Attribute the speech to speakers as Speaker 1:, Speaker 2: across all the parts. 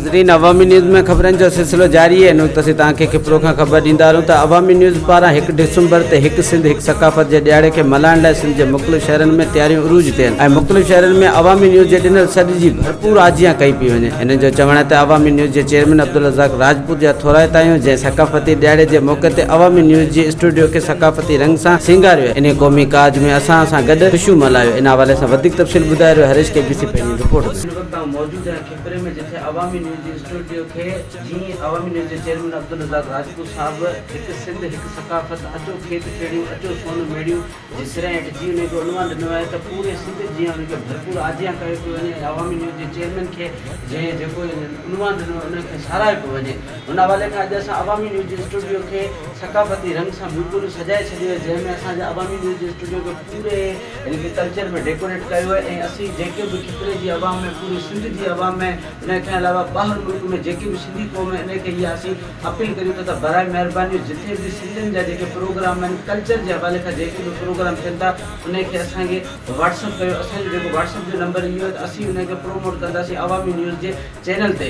Speaker 1: नाज़रीन, अवामी न्यूज़ में खबरन जो सिलसिलो जारी है। तसी तव्हांखे खिपरो खां ख़बर ॾींदा रहूं त अवामी न्यूज़ पारां 1 डिसंबर ते हिकु सिंध हिकु सकाफ़त जे ॾियारे खे मल्हाइण लाइ सिंध जे मुख़्तलिफ़ शहरनि में तयारियूं उरूज ते आहिनि ऐं मुख़्तलिफ़ शहरनि में अवामी न्यूज़ जे ॾिनल सॾ जी भरपूर आजियां कई पई वञे। हिन जो चवणु आहे त अवामी न्यूज़ जे चेयरमैन अब्दुल रज़ाक राजपूत जा थोराइता आहियूं, जंहिं सकाफ़ती ॾियारे जे मौक़े ते अवामी न्यूज़ जी स्टूडियो खे सकाफ़ती रंग सां सिंगारियो। इन क़ौमी काज में असां सां गॾु ख़ुशियूं मल्हायो। इन हवाले सां वधीक तफ़सील ॿुधाए रहियो हरीश केबीसी पंहिंजी रिपोर्ट में। मौजूद है खिपरे में जिथे अवामी न्यूज़ जी स्टूडियो खे जी अवामी न्यूज़ जे चेयरमैन अब्दुल रज़ाक राजपूत साहब हिकु सिंध हिकु सकाफ़त अचो खेत खेड़ियूं अचो सोन मेड़ियूं जिस तरह हेठि जी उनखे उनवान ॾिनो आहे त पूरे सिंध जीअं उनखे भरपूर आजियां कयो पियो वञे। अवामी न्यूज़ जे चेयरमैन खे जंहिं जेको उनवान ॾिनो उनखे सारायो पियो वञे। उन हवाले खां अॼु असां अवामी न्यूज़ जे स्टूडियो खे सकाफ़ती रंग सां बिल्कुलु सजाए छॾियो आहे, जंहिंमें असांजे अवामी न्यूज़ जे स्टूडियो खे पूरे हिनखे कल्चर में डेकोरेट कयो आहे ऐं असीं जेके बि खिपरे जी आवाम में पूरी सिंध जी आवाम में इनके अलावा ॿाहिरि मुल्क में जेके भी सिंधी क़ौम है इनके इहा असीं अपील करियूं त बराए महिरबानी जिथे भी सिंधियुनि जा जेके प्रोग्राम आहिनि कल्चर जे हवाले खां जेके भी प्रोग्राम थियनि था उनखे असांखे व्हाट्सअप कयो। असांजो जेको व्हाट्सअप जो नंबर इहो आहे त असीं उनखे प्रोमोट कंदासीं अवामी न्यूज़ जे चैनल ते।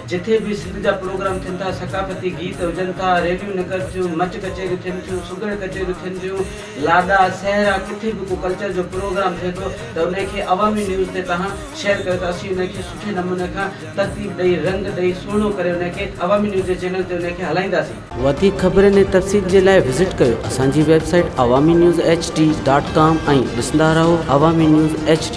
Speaker 1: जिथे भी सिंध जा प्रोग्राम थियनि था, सकाफ़ती गीत हुजनि था, रेलियूं निकिरनि थियूं, मच कचेरियूं थियनि थियूं, सुगड़ कचेरियूं थियनि थियूं, लाॾा सहरा किथे भी को कल्चर जो प्रोग्राम थिए थो त उनखे अवामी न्यूज़ ते तव्हां शेयर कयो त असीं उनखे सुठे नमूने खां तरतीब ॾेई रंग ॾेई सुहिणो करे उनखे अवामी न्यूज़ जे चैनल ते उनखे हलाईंदासीं। वधीक ख़बरनि ऐं तफ़सील जे लाइ विज़िट कयो असांजी वेबसाइट awamiNewsHD.com ऐं ॾिसंदा रहो अवामी न्यूज़ HD।